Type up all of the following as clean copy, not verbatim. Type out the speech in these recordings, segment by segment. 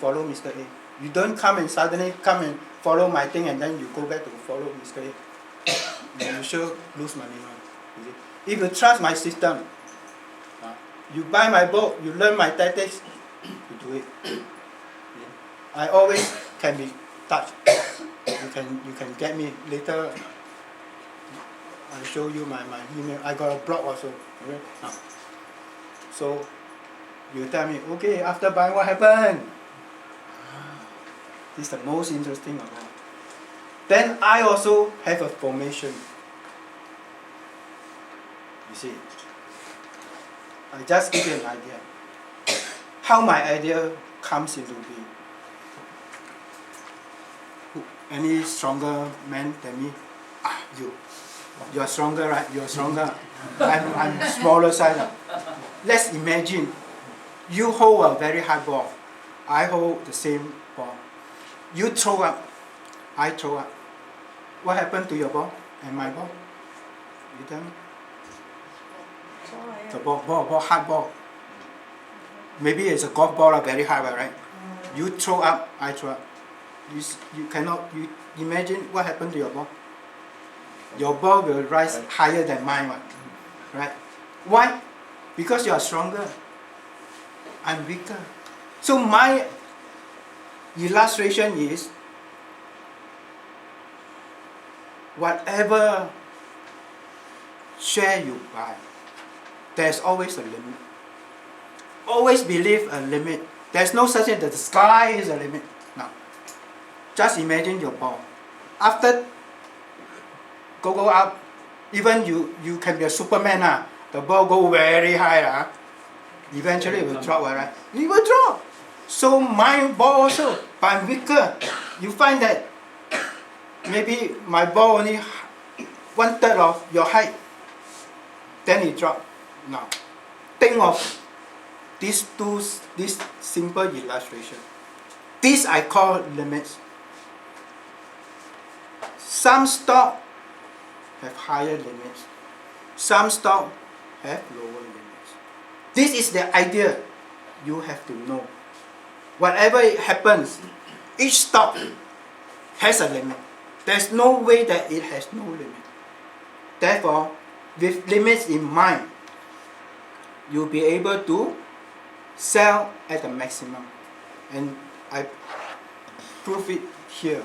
follow Mr. A. You don't come and suddenly come and follow my thing and then you go back to follow Mr. A. You sure lose money one. If you trust my system, you buy my book, you learn my tactics, you do it. I always can be touched. You can get me later. I'll show you my email. I got a blog also. Okay? So you tell me, okay, after buying what happened? This is the most interesting of all. Then I also have a formation. You see, I just give you an idea. How my idea comes into being. Any stronger man than me? You're stronger, right? You're stronger. I'm smaller size. Let's imagine you hold a very high ball. I hold the same ball. You throw up. I throw up. What happened to your ball and my ball? You tell me. The ball, hard ball. Maybe it's a golf ball, very high, right? You throw up, I throw up. You cannot. You imagine what happened to your ball. Your ball will rise higher than mine, right? Why? Because you are stronger. I'm weaker. So my illustration is whatever share you buy, there's always a limit. Always believe a limit. There's no such thing that the sky is a limit. No. Just imagine your ball. After go up, even you can be a Superman. The ball go very high. Eventually it will drop, right? It will drop. So my ball also, but I'm weaker. You find that maybe my ball only 1/3 of your height. Then it drop. Now, think of this simple illustration. This I call limits. Some stock have higher limits. Some stock have lower limits. This is the idea you have to know. Whatever it happens, each stock has a limit. There's no way that it has no limit. Therefore, with limits in mind, you'll be able to sell at the maximum. And I prove it here.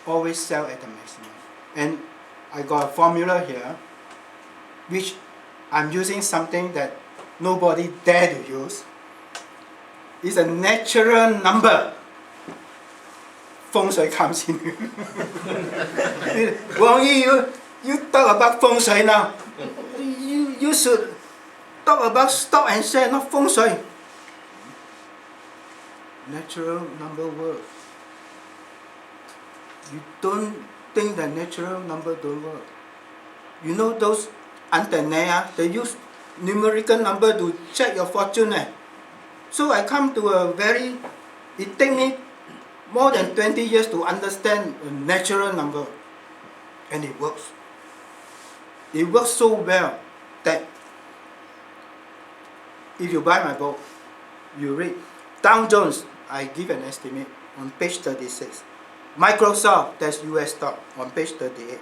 Always sell at the maximum. And I got a formula here, which I'm using something that nobody dare to use. It's a natural number. Feng Shui comes in. Wong Yee, you talk about Feng Shui now. You should talk about stock and share, not Feng Shui. Natural number work. You don't think that natural number don't work. You know those antennae, they use numerical number to check your fortune. So I come to it takes me more than 20 years to understand a natural number. And it works. It works so well that if you buy my book, you read Dow Jones, I give an estimate on page 36. Microsoft, that's US stock, on page 38.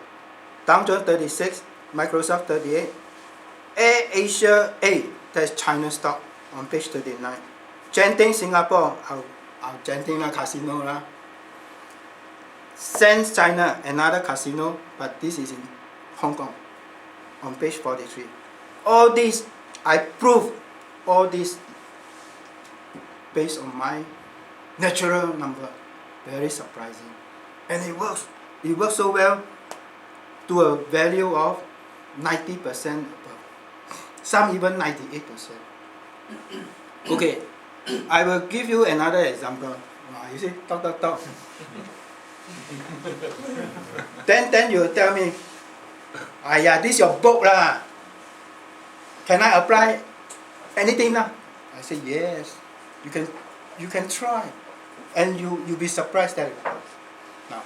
Dow Jones 36, Microsoft 38. Air Asia A, that's China stock, on page 39. Genting Singapore, our Genting casino. Sands China, another casino, but this is in Hong Kong, on page 43. All this, I prove all this based on my natural number. Very surprising. And it works. It works so well to a value of 90% above. Some even 98%. Okay, I will give you another example. You see, talk. Then you tell me, yeah, this is your book lah. Can I apply anything now? I say yes. You can try, and you'll be surprised that it works. Now,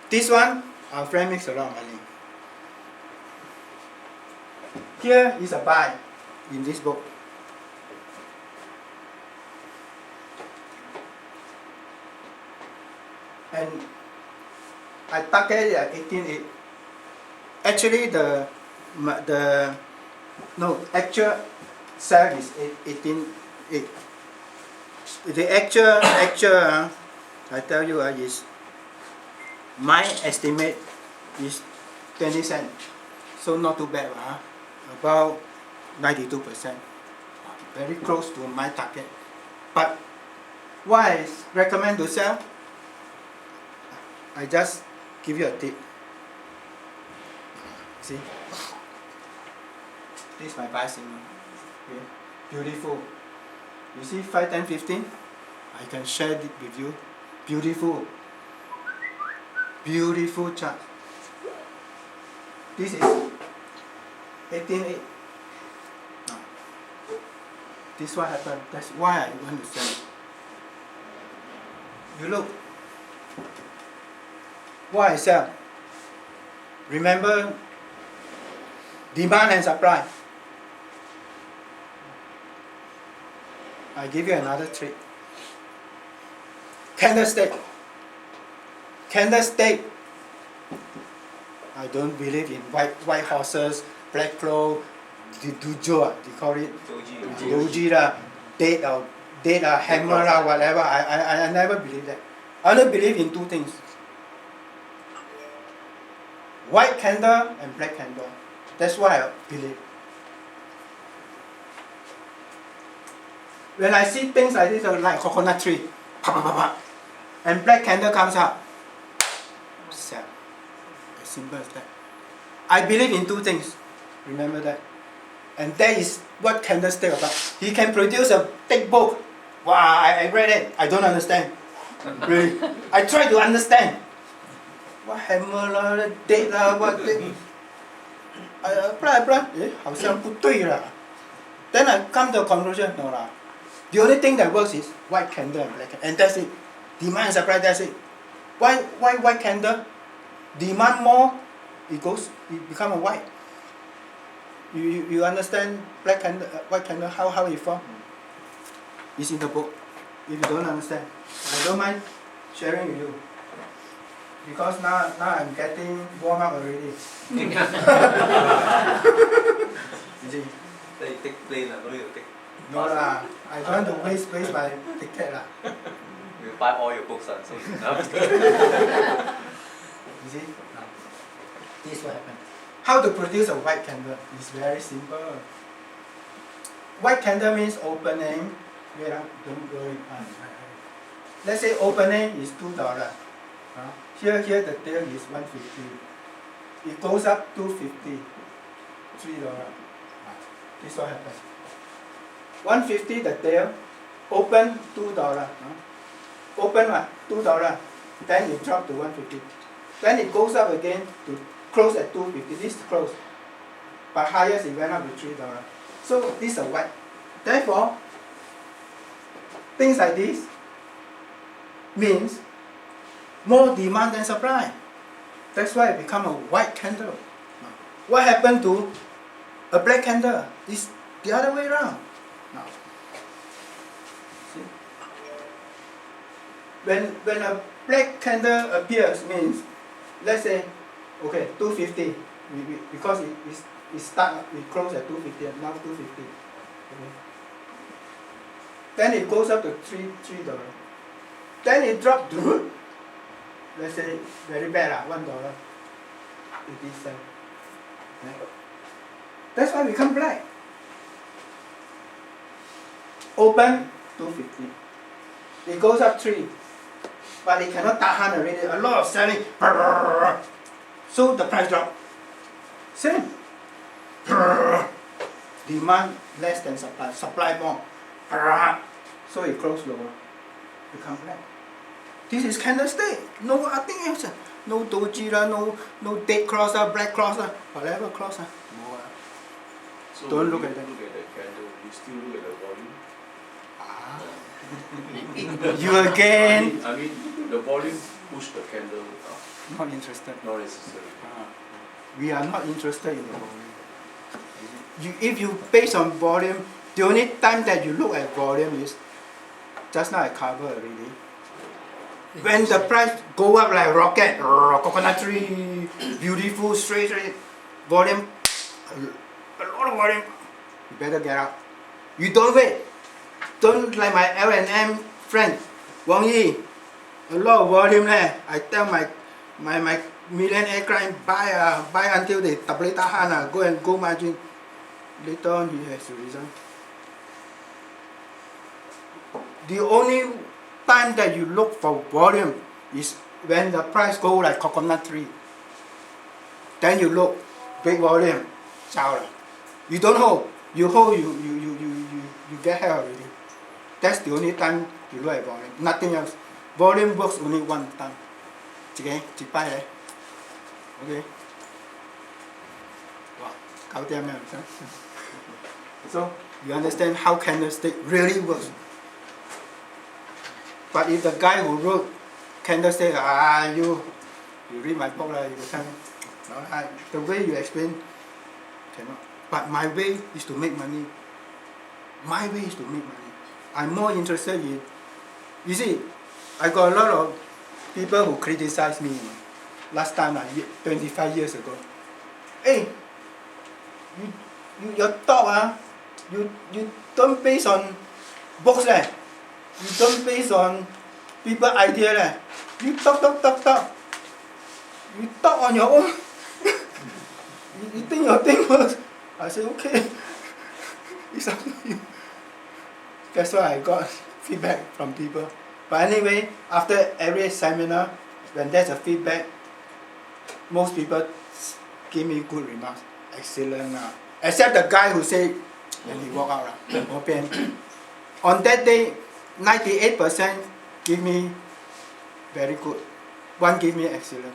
this one, our friend makes a lot of money. Here is a buy in this book. and I target it at 18.8. Actually, actual sell is 18.8. The actual I tell you is my estimate is 20 cents, so not too bad, about 92%, very close to my target. But why I recommend to sell? I just give you a tip. See, this is my buy signal. Okay. Beautiful. You see 5, 10, 15? I can share it with you. Beautiful. Beautiful chart. This is 18.8. Now, this is what happened. That's why I want to sell. You look. Why I sell? Remember demand and supply. I give you another trick. Candlestick. Candlestick. I don't believe in white horses, black cloth, dujo, they call it doji lah, dead hammer lah, whatever. I never believe that. I only believe in two things: white candle and black candle. That's why I believe. When I see things like this, like coconut tree, and black candle comes out, sell. As simple as that. I believe in two things. Remember that. And that is what candlestick about. He can produce a thick book. Wow, I read it. I don't understand. Really. I try to understand. What hammer lah, date lah, what thing. I apply, 好像不对啦. Then I come to a conclusion, no lah. The only thing that works is white candle and black candle, and that's it. Demand and supply, that's it. Why white candle? Demand more, it become a white. You understand black candle, white candle, how it form? It's in the book. If you don't understand, I don't mind sharing with you. Because now I'm getting warm up already. You see? Then you take plane, no need to take. No lah, I don't want to waste my ticket lah. You buy all your books, so enough. You see? Now, this is what happened. How to produce a white candle? It's very simple. White candle means opening. Wait up, don't worry. Let's say opening is $2. Here the tail is 150. It goes up 250, $3. This is what happens. 150 the tail, open $2. Open what? $2. Then it drop to 150. Then it goes up again to close at 250. This is close. But highest it went up to $3. So this is a white. Therefore, things like this means more demand than supply. That's why it become a white candle. What happened to a black candle? It's the other way around. Now, see? When a black candle appears means, let's say, okay, 250, because it closed at 250 and now 250. Okay. Then it goes up to $3. Then it dropped to, let's say, very bad, $1. 80 cents. Okay. That's why it become black. Open 250. It goes up 3. But it cannot tahan already. A lot of selling. So the price drop. Same. Demand less than supply. Supply more. So it close lower. Become black. This is candlestick. No nothing else. No doji lah, no dead cross lah, black cross lah, whatever cross lah. No. So don't look at that. Look at the candle. You still look at the volume. You again. I mean, the volume push the candle up. Not interested. Not necessary. We are not interested in the volume. If you base on volume, the only time that you look at volume is just now I cover already. When the price go up like rocket, coconut tree, beautiful, straight, volume, a lot of volume, you better get out. You don't wait. Don't like my L&M friend, Wong Yee, a lot of volume there. I tell my millionaire client, buy until they double tahan, go and go margin. Later on he has to resign. The only time that you look for volume is when the price go like coconut tree. Then you look, big volume, chao lah. You don't hold, you hold, you get hell already. That's the only time you look at volume, nothing else. Volume works only one time. Okay, okay. Wow, so you understand how candlestick really works. But if the guy who wrote candlestick, you read my book, you will tell me, no, the way you explain, cannot. But my way is to make money. My way is to make money. I'm more interested in, you see, I got a lot of people who criticize me. Last time, 25 years ago. Hey, your talk, you don't base on books, you don't base on people idea, you talk. You talk on your own. you think your thing works. I say okay. It's up to you. That's why I got feedback from people. But anyway, after every seminar, when there's a feedback, most people give me good remarks. Excellent. Except the guy who said, when he walk out, on that day, 98% give me very good. One give me excellent.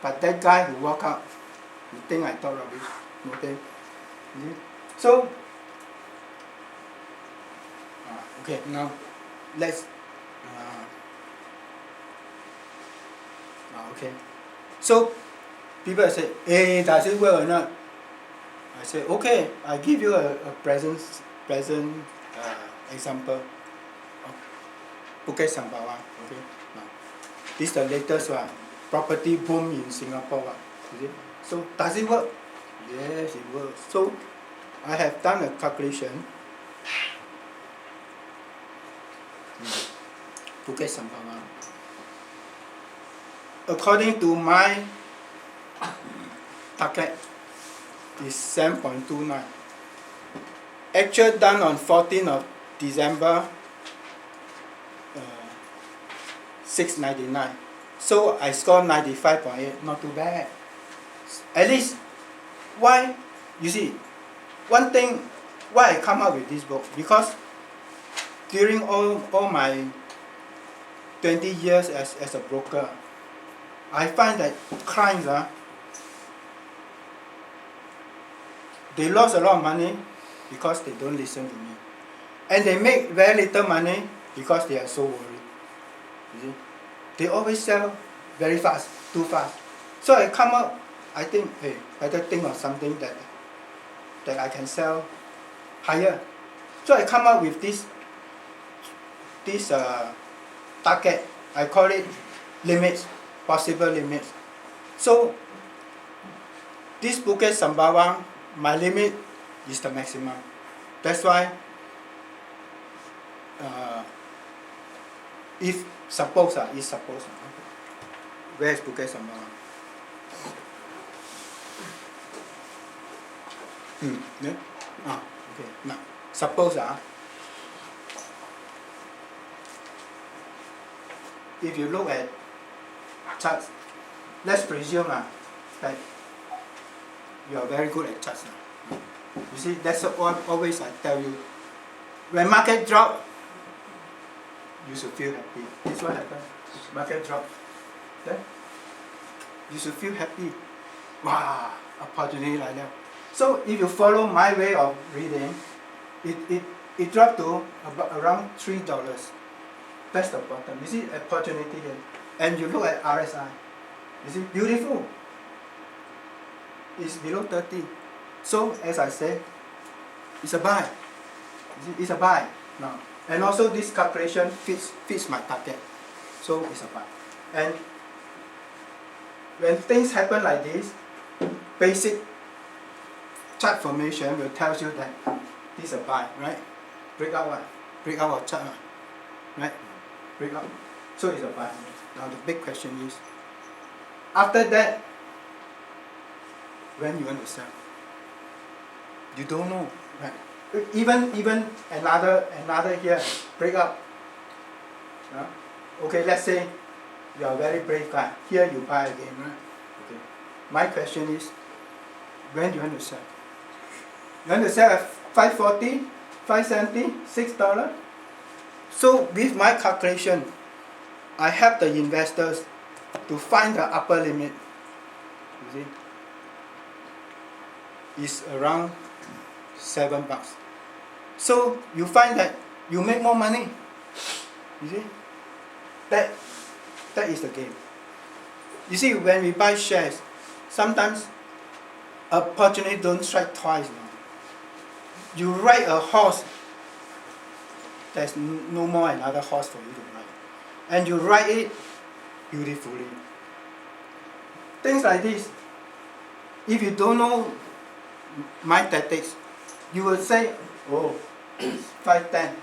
But that guy who walk out, you think I thought rubbish? Okay. So, okay, now let's. Okay. So, people say, hey, does it work or not? I say, okay, I give you a present example of Bukit Sembawang. Okay. Now, this is the latest one. Property boom in Singapore. You see? So, does it work? Yes, it works. So, I have done a calculation. Bukit Sembawang. According to my target, is 7.29. Actual done on 14th of December, 699. So I scored 95.8, not too bad. At least, why? You see, one thing, why I come up with this book, because during all my 20 years as a broker, I find that clients, they lost a lot of money because they don't listen to me. And they make very little money because they are so worried. You see? They always sell very fast, too fast. So I come up, I think, hey, better think of something that I can sell higher. So I come up with this target. I call it limits, possible limits. So this Bukit Sembawang, my limit is the maximum. That's why if suppose, where is Bukit Sembawang? Yeah? Okay. Now, suppose if you look at charts, let's presume that you are very good at charts. You see, that's what always I tell you. When market drop, you should feel happy. This is what happens. Market drop. Then you should feel happy. Wow, opportunity like that. So if you follow my way of reading, it dropped to around $3. That's the bottom. You see opportunity here. And you look at RSI. You see, beautiful. It's below 30. So as I said, it's a buy. You see, it's a buy. Now, And also this calculation fits my target. So it's a buy. And when things happen like this, basic chart formation will tell you that this is a buy, right? Breakout what? Breakout of chart, right? Breakout. So it's a buy. Now the big question is, after that, when you want to sell? You don't know, right? Even another here, breakout. Yeah? Okay, let's say you are a very brave guy. Here you buy again, right? Okay. My question is, when do you want to sell? You want to sell at 540, 570, $6? So with my calculation, I help the investors to find the upper limit. You see? It's around $7. So you find that you make more money. You see? That is the game. You see, when we buy shares, sometimes opportunity don't strike twice. You ride a horse, there's no more another horse for you to ride. And you ride it beautifully. Things like this, if you don't know my tactics, you will say, oh, 510,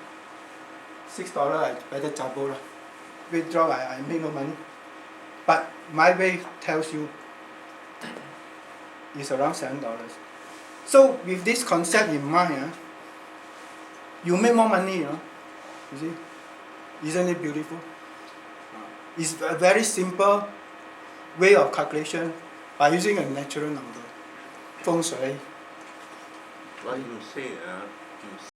$6, I better jabo lah. Withdraw, I make no money. But my way tells you it's around $7. So with this concept in mind, you make more money, you see. Isn't it beautiful? It's a very simple way of calculation by using a natural number. Feng Shui. What you say, you